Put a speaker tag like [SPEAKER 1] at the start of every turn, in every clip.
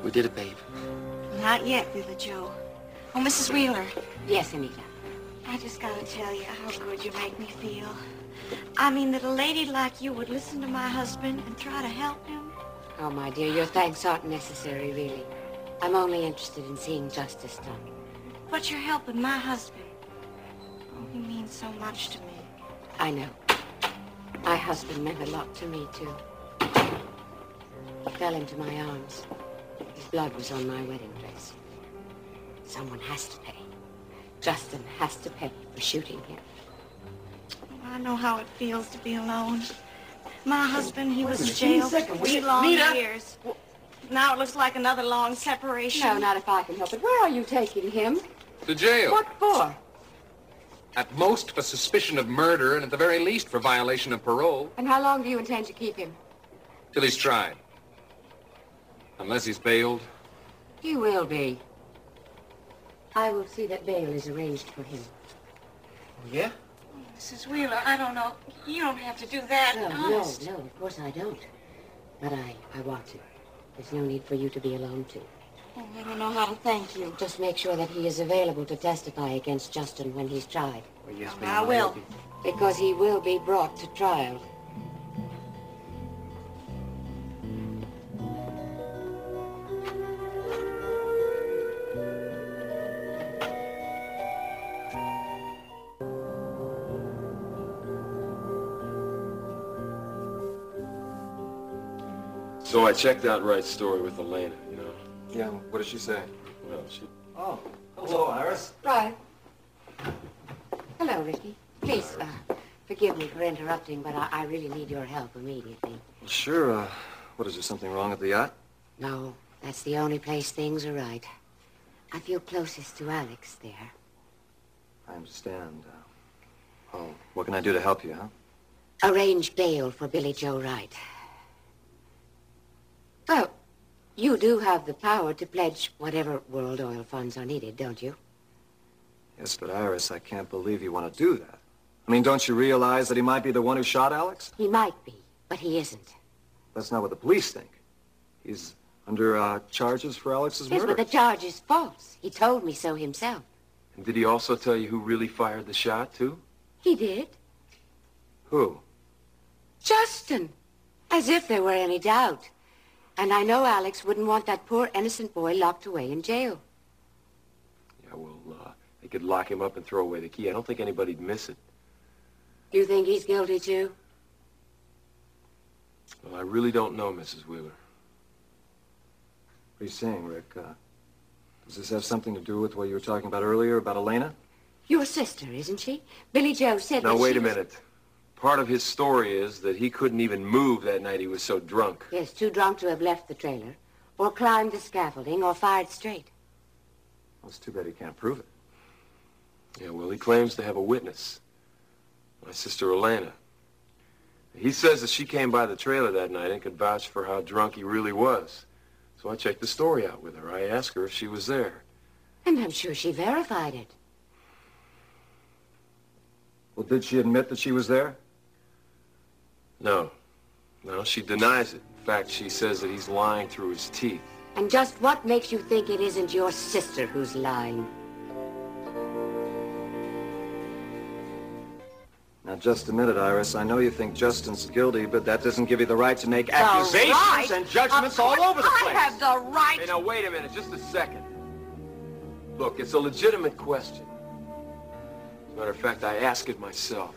[SPEAKER 1] We did it, babe.
[SPEAKER 2] Not yet, Billy Joe. Oh, Mrs. Wheeler.
[SPEAKER 3] Yes, Anita.
[SPEAKER 2] I just gotta tell you how good you make me feel. I mean, that a lady like you would listen to my husband and try to help him.
[SPEAKER 3] Oh, my dear, your thanks aren't necessary, really. I'm only interested in seeing justice done.
[SPEAKER 2] But you're helping my husband. Oh, he means so much to me.
[SPEAKER 3] I know. My husband meant a lot to me, too. He fell into my arms. His blood was on my wedding dress. Someone has to pay. Justin has to pay for shooting him.
[SPEAKER 2] Oh, I know how it feels to be alone. My husband, he was in jail for 3 long years. Now it looks like another long separation.
[SPEAKER 3] No, not if I can help it. Where are you taking him?
[SPEAKER 4] To jail.
[SPEAKER 3] What for?
[SPEAKER 4] At most for suspicion of murder, and at the very least for violation of parole.
[SPEAKER 3] And how long do you intend to keep him?
[SPEAKER 4] Till he's tried. Unless he's bailed.
[SPEAKER 3] He will be. I will see that bail is arranged for him.
[SPEAKER 1] Yeah?
[SPEAKER 2] Mrs. Wheeler, I don't know. You don't have to do that.
[SPEAKER 3] No, of course I don't. But I want to. There's no need for you to be alone, too.
[SPEAKER 2] Oh, I don't know how to thank you.
[SPEAKER 3] Just make sure that he is available to testify against Justin when he's tried.
[SPEAKER 1] Well, yes,
[SPEAKER 2] I will.
[SPEAKER 3] Because he will be brought to trial.
[SPEAKER 5] So I checked out Wright's story with Elena, you know.
[SPEAKER 6] Yeah, what did she say?
[SPEAKER 5] Well, she...
[SPEAKER 6] Oh, hello, Iris.
[SPEAKER 3] Right. Hello, Ricky. Please, forgive me for interrupting, but I really need your help immediately.
[SPEAKER 6] Sure, what, is there something wrong at the yacht?
[SPEAKER 3] No, that's the only place things are right. I feel closest to Alex there.
[SPEAKER 6] I understand. Oh, what can I do to help you, huh?
[SPEAKER 3] Arrange bail for Billy Joe Wright. Well, you do have the power to pledge whatever World Oil funds are needed, don't you?
[SPEAKER 6] Yes, but Iris, I can't believe you want to do that. I mean, don't you realize that he might be the one who shot Alex?
[SPEAKER 3] He might be, but he isn't.
[SPEAKER 6] That's not what the police think. He's under charges for Alex's
[SPEAKER 3] Yes,
[SPEAKER 6] murder.
[SPEAKER 3] but the charge is false. He told me so himself.
[SPEAKER 5] And did he also tell you who really fired the shot, too?
[SPEAKER 3] He did.
[SPEAKER 6] Who?
[SPEAKER 3] Justin. As if there were any doubt. And I know Alex wouldn't want that poor innocent boy locked away in jail.
[SPEAKER 5] Yeah, well, they could lock him up and throw away the key. I don't think anybody'd miss it.
[SPEAKER 3] You think he's guilty, too?
[SPEAKER 5] Well, I really don't know, Mrs. Wheeler.
[SPEAKER 6] What are you saying, Rick? Does this have something to do with what you were talking about earlier, about Elena?
[SPEAKER 3] Your sister, isn't she? Billy Joe said
[SPEAKER 5] Now,
[SPEAKER 3] that
[SPEAKER 5] wait
[SPEAKER 3] she
[SPEAKER 5] a minute. Part of his story is that he couldn't even move that night. He was so drunk.
[SPEAKER 3] Yes, too drunk to have left the trailer, or climbed the scaffolding, or fired straight.
[SPEAKER 6] Well, it's too bad he can't prove it.
[SPEAKER 5] Yeah, well, he claims to have a witness. My sister Elena. He says that she came by the trailer that night and could vouch for how drunk he really was. So I checked the story out with her. I asked her if she was there.
[SPEAKER 3] And I'm sure she verified it.
[SPEAKER 6] Well, did she admit that she was there?
[SPEAKER 5] No. No, she denies it. In fact, she says that he's lying through his teeth.
[SPEAKER 3] And just what makes you think it isn't your sister who's lying?
[SPEAKER 6] Now, just a minute, Iris. I know you think Justin's guilty, but that doesn't give you the right to make accusations and judgments all over the place.
[SPEAKER 3] I have the right.
[SPEAKER 5] Hey, now, wait a minute. Just a second. Look, it's a legitimate question. As a matter of fact, I asked it myself.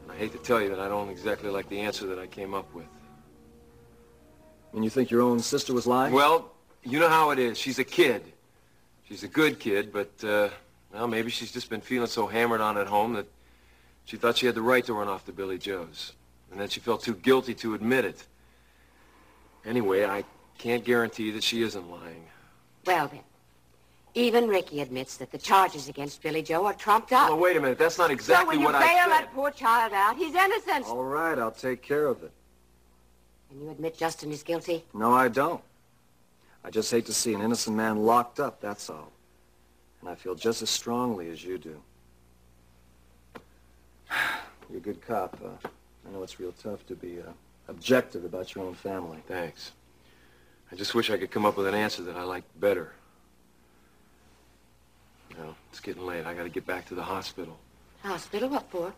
[SPEAKER 5] And I hate to tell you that I don't exactly like the answer that I came up with.
[SPEAKER 6] And you think your own sister was lying?
[SPEAKER 5] Well, you know how it is. She's a kid. She's a good kid, but, well, maybe she's just been feeling so hammered on at home that she thought she had the right to run off to Billy Joe's. And then she felt too guilty to admit it. Anyway, I can't guarantee that she isn't lying.
[SPEAKER 3] Well, then. Even Ricky admits that the charges against Billy Joe are trumped up.
[SPEAKER 5] Well, wait a minute. That's not exactly what I said.
[SPEAKER 3] So when you bail that poor child out, he's innocent.
[SPEAKER 6] All right, I'll take care of it.
[SPEAKER 3] And you admit Justin is guilty?
[SPEAKER 6] No, I don't. I just hate to see an innocent man locked up, that's all. And I feel just as strongly as you do. You're a good cop. I know it's real tough to be objective about your own family.
[SPEAKER 5] Thanks. I just wish I could come up with an answer that I liked better. Well, it's getting late. I gotta get back to the hospital.
[SPEAKER 3] Hospital? What for?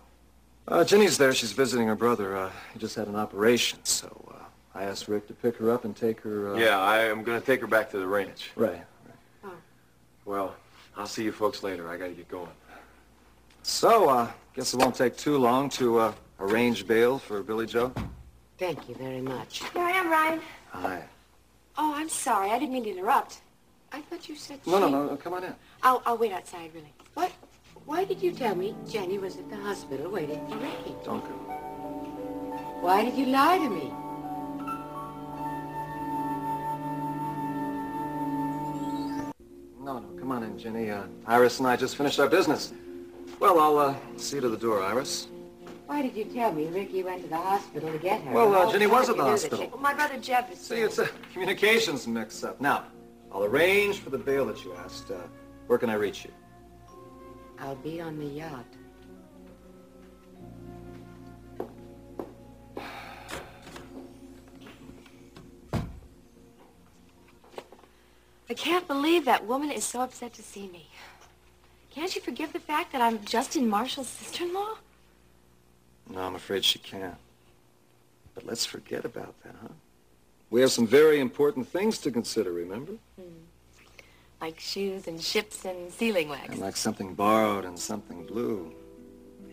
[SPEAKER 6] Ginny's there. She's visiting her brother. He just had an operation, so I asked Rick to pick her up and take her...
[SPEAKER 5] Yeah, I am gonna take her back to the ranch.
[SPEAKER 6] Right.
[SPEAKER 3] Oh.
[SPEAKER 5] Well, I'll see you folks later. I gotta get going.
[SPEAKER 6] So, guess it won't take too long to arrange bail for Billy Joe?
[SPEAKER 3] Thank you very much.
[SPEAKER 2] Here I am, Ryan.
[SPEAKER 6] Hi.
[SPEAKER 2] Oh, I'm sorry. I didn't mean to interrupt.
[SPEAKER 3] I thought you said
[SPEAKER 6] No, come on in.
[SPEAKER 3] I'll wait outside, really. What? Why did you tell me Jenny was at the hospital waiting for Ricky?
[SPEAKER 6] Don't go.
[SPEAKER 3] Why did you lie to me?
[SPEAKER 6] No, come on in, Ginny. Iris and I just finished our business. Well, I'll see you to the door, Iris.
[SPEAKER 3] Why did you tell me Ricky went to the hospital to get her?
[SPEAKER 6] Well, Ginny was at the hospital.
[SPEAKER 2] Well, my brother Jeff is...
[SPEAKER 6] See, it's a communications mix-up. Now, I'll arrange for the bail that you asked. Where can I reach you?
[SPEAKER 3] I'll be on the yacht.
[SPEAKER 2] I can't believe that woman is so upset to see me. Can't you forgive the fact that I'm Justin Marshall's sister-in-law?
[SPEAKER 6] No, I'm afraid she can't. But let's forget about that, huh? We have some very important things to consider, remember?
[SPEAKER 2] Like shoes and ships and sealing wax.
[SPEAKER 6] And like something borrowed and something blue.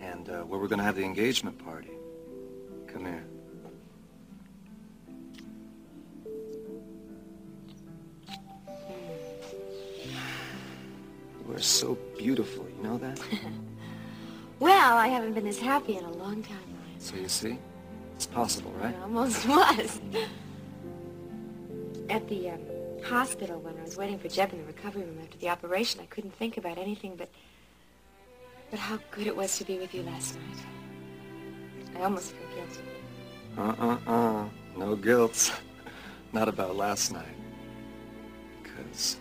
[SPEAKER 6] And where we're going to have the engagement party. Come here. You are so beautiful, you know that?
[SPEAKER 2] Well, I haven't been this happy in a long time, Ryan.
[SPEAKER 6] So you see, it's possible, right?
[SPEAKER 2] It almost was. At the hospital, when I was waiting for Jeb in the recovery room after the operation, I couldn't think about anything but how good it was to be with you last night. I almost feel guilty.
[SPEAKER 6] No guilt. Not about last night. Because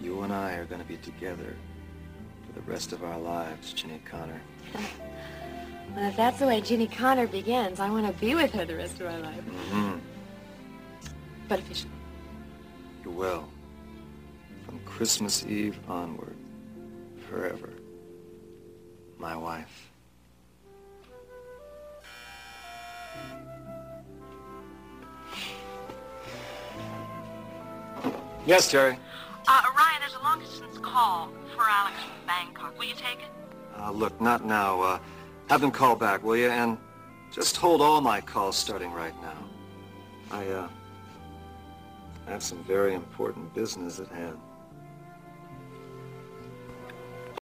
[SPEAKER 6] you and I are going to be together for the rest of our lives, Ginny Connor.
[SPEAKER 2] Well, if that's the way Ginny Connor begins, I want to be with her the rest of our life.
[SPEAKER 6] Mm-hmm.
[SPEAKER 2] But officially.
[SPEAKER 6] You will. From Christmas Eve onward. Forever. My wife. Yes, Terry.
[SPEAKER 1] Ryan, there's a long-distance call for Alex from Bangkok. Will you take it?
[SPEAKER 6] Look, not now. Have them call back, will you? And just hold all my calls starting right now. I have some very important business at hand.